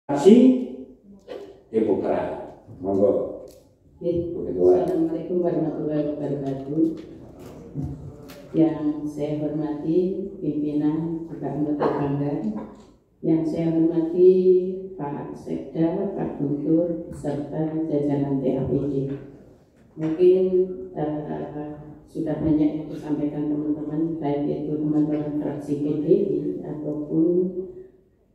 Aksi demokrat. Monggo. Assalamualaikum warahmatullahi wabarakatuh. Yang saya hormati pimpinan juga anggota bangga, yang saya hormati Pak Sekda, Pak Guntur, serta jajaran TAPD. Mungkin sudah banyak yang disampaikan teman-teman, baik itu teman-teman fraksi PDI ataupun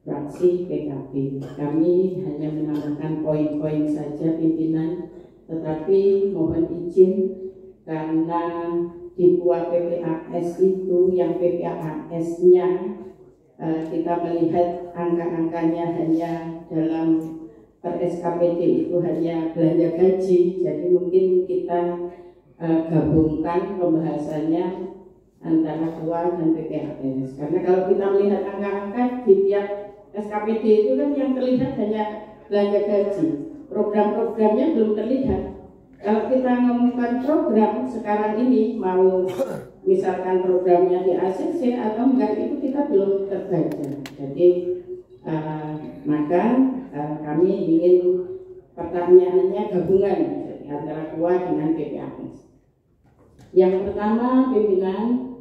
fraksi PKB. Kami hanya menambahkan poin-poin saja pimpinan, tetapi mohon izin karena di buah PPAS itu yang PPAS-nya kita melihat angka-angkanya hanya dalam per SKPD itu hanya belanja gaji, jadi mungkin kita gabungkan pembahasannya antara KUA dan PPAS. Karena kalau kita melihat angka-angka di tiap SKPD itu kan yang terlihat hanya belanja gaji, program-programnya belum terlihat. Kalau kita ngomongkan program sekarang ini, mau misalkan programnya di ACC atau enggak, itu kita belum terbaca. Jadi maka kami ingin pertanyaannya gabungan antara KUA dengan PPAS. Yang pertama, pimpinan,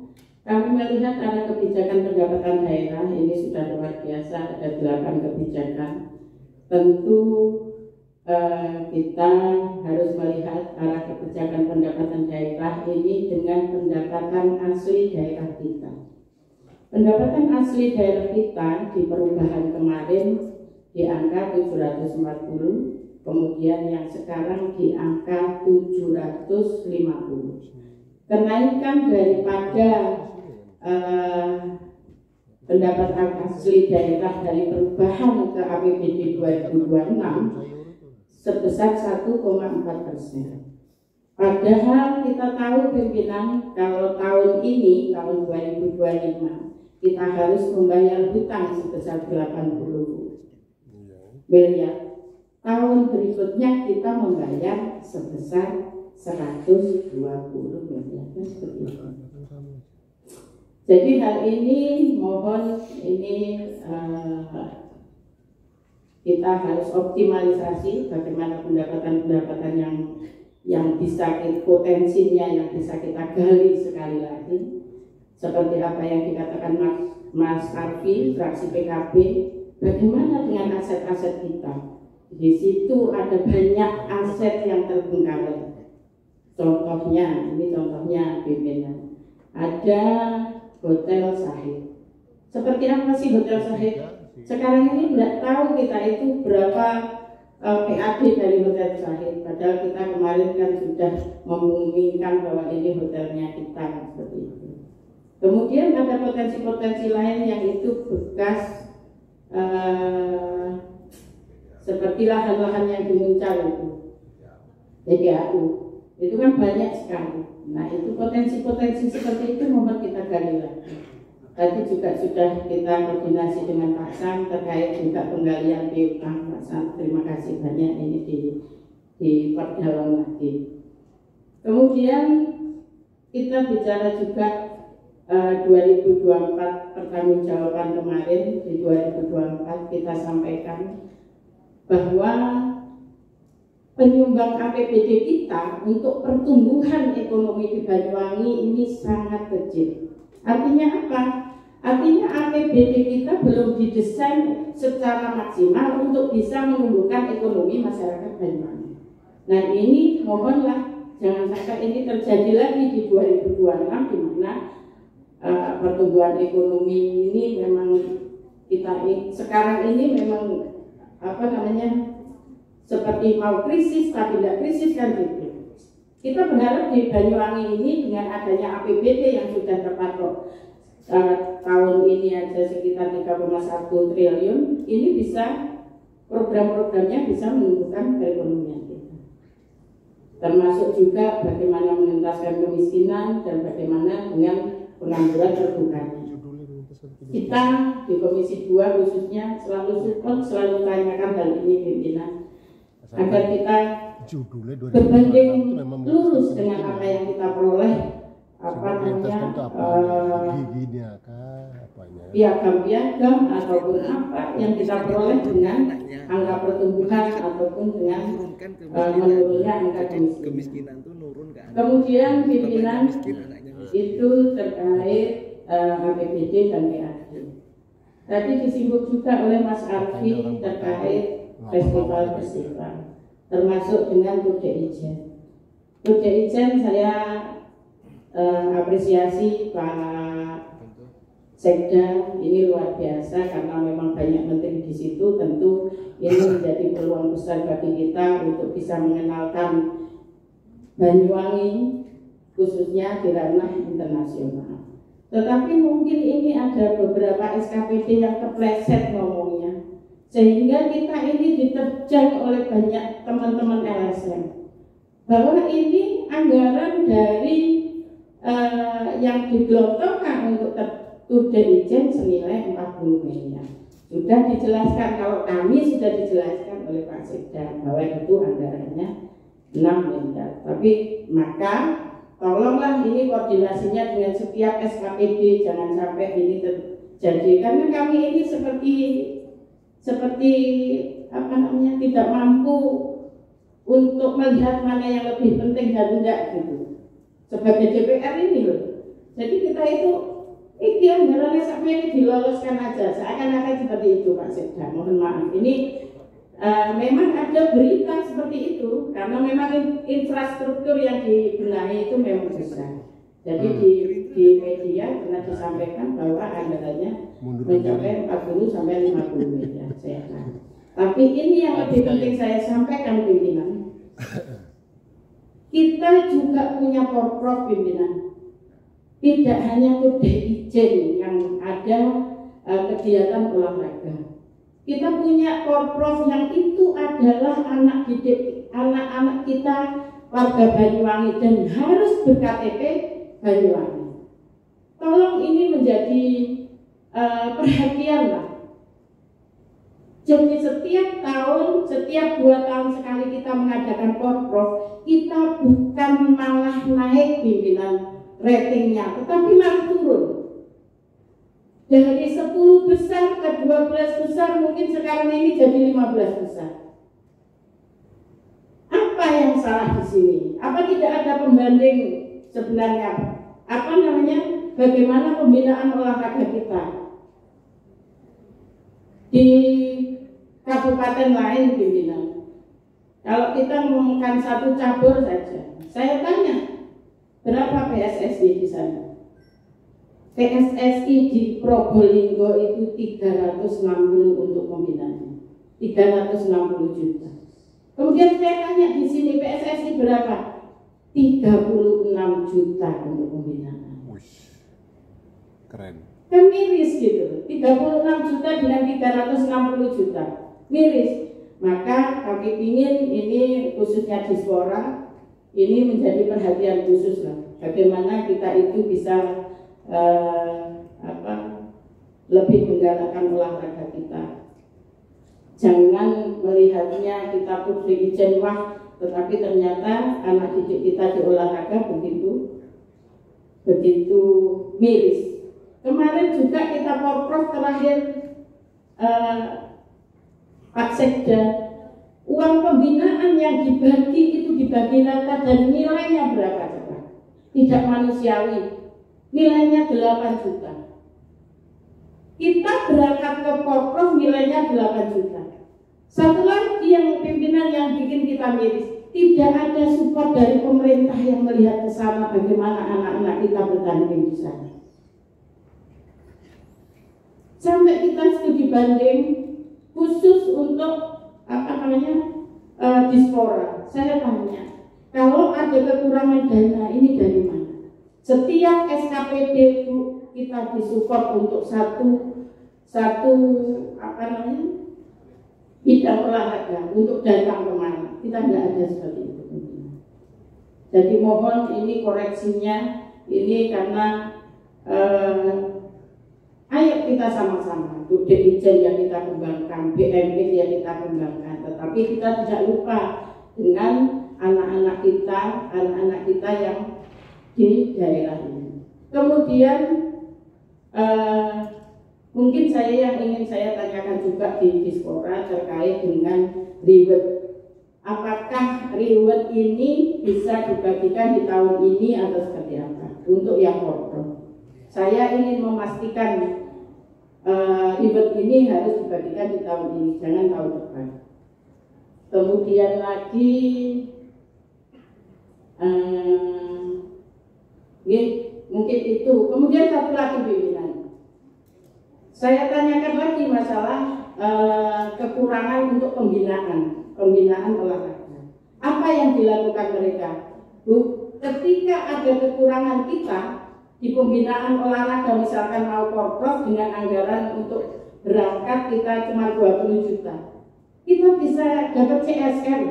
kami melihat ada kebijakan pendapatan daerah, ini sudah luar biasa, ada 8 kebijakan. Tentu kita harus melihat arah kebijakan pendapatan daerah ini dengan pendapatan asli daerah kita. Pendapatan asli daerah kita di perubahan kemarin di angka 740, kemudian yang sekarang di angka 750. Kenaikan daripada pendapatan asli daerah dari perubahan ke APBD 2026 sebesar 1,4%. Padahal kita tahu pimpinan, kalau tahun ini, tahun 2025, kita harus membayar hutang sebesar 80 miliar. Tahun berikutnya kita membayar sebesar 120 miliar. Seperti itu. Jadi hal ini mohon ini kita harus optimalisasi bagaimana pendapatan-pendapatan yang bisa potensinya yang bisa kita gali sekali lagi, seperti apa yang dikatakan Mas Arfi fraksi PKB, bagaimana dengan aset-aset kita. Di situ ada banyak aset yang terbengkalai. Contohnya, ini contohnya pimpinan, ada Hotel Sahid. Seperti apa sih Hotel Sahid? Sekarang ini tidak tahu kita itu berapa PAD dari Hotel Sahid. Padahal kita kemarin kan sudah mengumumkan bahwa ini hotelnya kita, seperti itu. Kemudian ada potensi-potensi lain yang itu bekas seperti lahan-lahan yang dimuncal itu, PDAU. Itu kan banyak sekali. Nah itu potensi-potensi seperti itu mohon kita gali lagi. Tadi juga sudah kita koordinasi dengan Pak Sam terkait juga penggalian piutang. Pak Sam, terima kasih banyak, ini diperdalam lagi. Kemudian kita bicara juga 2024 pertanggungjawaban kemarin. Di 2024 kita sampaikan bahwa penyumbang APBD kita untuk pertumbuhan ekonomi di Banyuwangi ini sangat kecil. Artinya apa? Artinya APBD kita belum didesain secara maksimal untuk bisa menumbuhkan ekonomi masyarakat Banyuwangi. Nah ini mohonlah jangan sampai ini terjadi lagi di 2026, di mana pertumbuhan ekonomi ini memang kita sekarang ini memang seperti mau krisis tapi tidak krisis kan gitu. Kita berharap di Banyuwangi ini dengan adanya APBD yang sudah terpatok tahun ini aja sekitar 3,1 triliun, ini bisa program-programnya bisa menumbuhkan perekonomian kita. Termasuk juga bagaimana mengentaskan kemiskinan dan bagaimana dengan pengangguran terbukanya. Kita di Komisi 2 khususnya selalu support, selalu tanyakan hal ini pimpinan, agar kita berbanding lurus dengan apa yang kita peroleh, piagam-piagam ataupun apa yang kita peroleh dengan angka pertumbuhan ataupun dengan menurunnya angka kemiskinan. Kemudian pimpinan itu terkait APBD dan PAD. Tadi disinggung juga oleh Mas Arfi terkait festival-festival, termasuk dengan Tour de Ijen. Tour de Ijen saya apresiasi Pak Sekda, ini luar biasa karena memang banyak menteri di situ. Tentu ini menjadi peluang besar bagi kita untuk bisa mengenalkan Banyuwangi khususnya di ranah internasional. Tetapi mungkin ini ada beberapa SKPD yang kepleset ngomongnya, sehingga kita ini diterjang oleh banyak teman-teman LSM bahwa ini anggaran dari yang digelontorkan untuk Tour de Ijen senilai 40 miliar. Sudah dijelaskan, kalau kami sudah dijelaskan oleh Pak Sekda bahwa itu anggarannya 6 miliar. Tapi maka tolonglah ini koordinasinya dengan setiap SKPD, jangan sampai ini terjadi karena kami ini seperti apa namanya tidak mampu untuk melihat mana yang lebih penting dan tidak gitu. Sebagai DPR ini loh. Jadi kita itu anggarannya sampai ini diloloskan aja, seakan-akan seperti itu Pak Sekda. Mohon maaf, ini memang ada berita seperti itu karena memang infrastruktur yang dibenahi itu memang besar. Jadi di media pernah disampaikan bahwa anggarannya mencapai 40 sampai 50 miliar. Tapi ini yang lebih penting saya sampaikan pimpinan. Kita juga punya porprov pimpinan. Tidak hanya Tour de Ijen yang ada kegiatan olahraga. Kita punya porprov yang itu adalah anak didik, anak-anak kita warga Banyuwangi dan harus ber-KTP Banyuwangi. Tolong ini menjadi perhatian lah. Jadi setiap tahun, setiap 2 tahun sekali kita mengadakan porprov, kita bukan malah naik pimpinan ratingnya, tetapi malah turun. Dari 10 besar ke 12 besar, mungkin sekarang ini jadi 15 besar. Apa yang salah di sini? Apa tidak ada pembanding sebenarnya? Apa namanya? Bagaimana pembinaan olahraga kita di kabupaten lain pimpinan? Kalau kita ngomongkan satu cabur saja, saya tanya, berapa PSSI di sana? PSSI di Probolinggo itu 360 untuk pembinaannya, 360 juta. Kemudian saya tanya di sini PSSI berapa? 36 juta untuk pembinaan. Keren. Kan miris gitu, 36 juta dengan 360 juta, miris. Maka kami ingin ini khususnya Dispora ini menjadi perhatian khusus lah. Bagaimana kita itu bisa lebih menggalakkan olahraga kita. Jangan melihatnya kita Tour de Ijen wah, tetapi ternyata anak didik kita di olahraga begitu miris. Kemarin juga kita porprov terakhir Pak Sekda, uang pembinaan yang dibagi itu dibagi rata dan nilainya berapa coba? Tidak manusiawi. Nilainya 8 juta. Kita berangkat ke porprov nilainya 8 juta. Satu lagi yang pimpinan yang bikin kita miris, tidak ada support dari pemerintah yang melihat ke sana bagaimana anak-anak kita bertanding di sana. Sampai kita studi banding khusus untuk Dispora. Saya tanya, kalau ada kekurangan dana ini dari mana? Setiap SKPD kita disupport untuk satu bidang olahraga untuk datang kemana. Kita tidak ada seperti itu. Jadi mohon ini koreksinya ini karena ayo kita sama-sama Tour de Ijen yang kita kembangkan, BMX yang kita kembangkan, tetapi kita tidak lupa dengan anak-anak kita yang di daerah ini. Kemudian Mungkin yang ingin saya tanyakan juga di Dispora terkait dengan reward. Apakah reward ini bisa dibagikan di tahun ini atau seperti apa? Untuk yang korpor, saya ingin memastikan reward ini harus dibagikan di tahun ini, jangan tahun depan. Kemudian lagi mungkin itu. Kemudian satu lagi pimpinan, saya tanyakan lagi masalah kekurangan untuk pembinaan olahraga. Apa yang dilakukan mereka? Bu, ketika ada kekurangan kita di pembinaan olahraga, misalkan mau korpros dengan anggaran untuk berangkat kita cuma 20 juta, kita bisa dapat CSR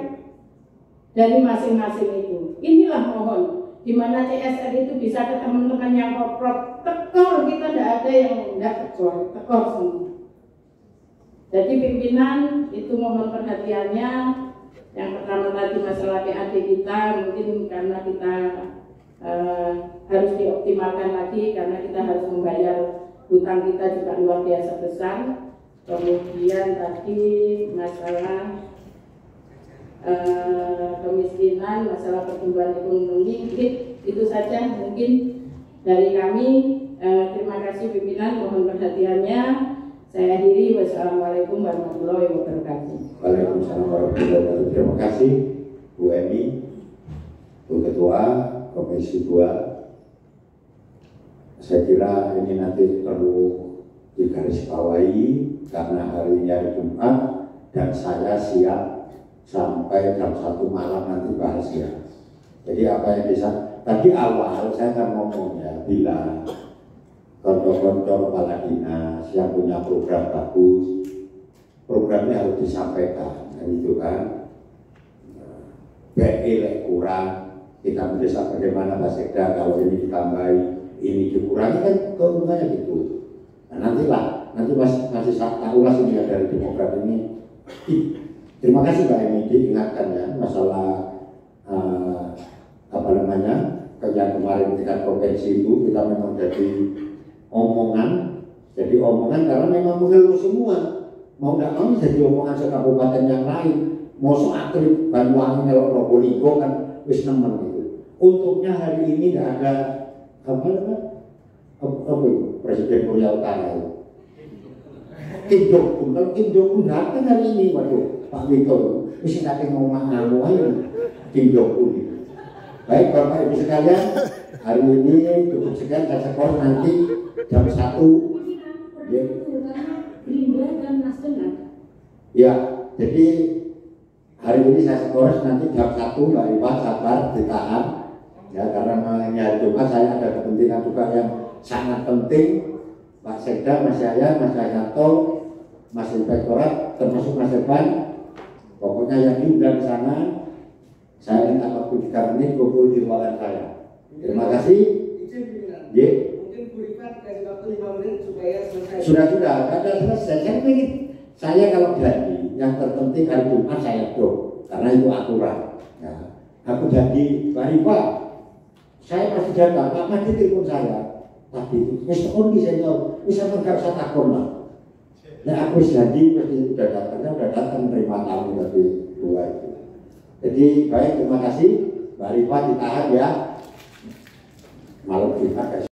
dari masing-masing itu. Inilah mohon, di mana CSR itu bisa ke teman-teman yang korpros. Tekor, kita tidak ada yang tidak tekor semua. Jadi pimpinan itu mohon perhatiannya. Yang pertama tadi masalah PAD kita, mungkin karena kita harus dioptimalkan lagi karena kita harus membayar hutang kita juga luar biasa besar. Kemudian tadi masalah kemiskinan, masalah pertumbuhan ekonomi, itu saja mungkin dari kami. Terima kasih pimpinan, mohon perhatiannya. Saya akhiri. Wassalamualaikum warahmatullahi wabarakatuh. Waalaikumsalam warahmatullahi wabarakatuh. Terima kasih Bu Emi, Bu Ketua Komisi 2. Saya kira ini nanti perlu digarisbawahi karena hari ini hari Jumat dan saya siap sampai jam 1 malam nanti bahas ya. Jadi apa yang bisa tadi awal saya kan ngomongnya bila kontor-kontor kepala dinas yang punya program bagus, programnya harus disampaikan, gitu kan. BE kurang, kita mendesak bagaimana Pak Sekda kalau ini ditambahi, ini dikurangi, kan keuntungannya gitu. Nah nanti masih tak ulas ini dari Demokrat ini. Terima kasih Pak Emi diingatkan ya masalah yang kemarin tingkat provinsi itu kita memang jadi omongan karena memang mengeluh semua, mau tidak mau jadi omongan sekabupaten yang lain, mau soal Banyuwangi melok Probolinggo kan wis nemen gitu. Untungnya hari ini tidak ada Presiden Korea Utara itu Kim Jong-un. Kalau Kim Jong-un datang hari ini, waduh Pak Wito mesti nanti ngomong aja Kim Jong-un. Baik Bapak Ibu sekalian, hari ini cukup sekian, saya skor nanti jam 1 ya. Ya, jadi hari ini saya skor nanti jam 1 Mbak Ipa, sabar, ditahan ya, karena hari Jumat saya ada kepentingan juga yang sangat penting. Pak Sekda, Mas Yaya, Mas Yanto, Mas Inspektorat, termasuk Mas Evan, pokoknya yang diundang di sana. Saya minta waktu 3 menit kumpul di ruangan saya. Terima kasih. Mungkin Bu Rifat kasih waktu 5 menit supaya selesai. Sudah, ada selesai. Saya kalau janji, yang terpenting hari Jumat saya do, karena itu aturan. Ya. Aku janji, Pak Rifat, saya masih jaga. Pak Madi telepon saya tadi itu. Mr. Ondi senior, bisa nggak usah takut lah. Nah aku janji pasti udah datang terima tamu dari 2 itu. Jadi baik, terima kasih. Mbak Rifat ditahan ya. Malam kita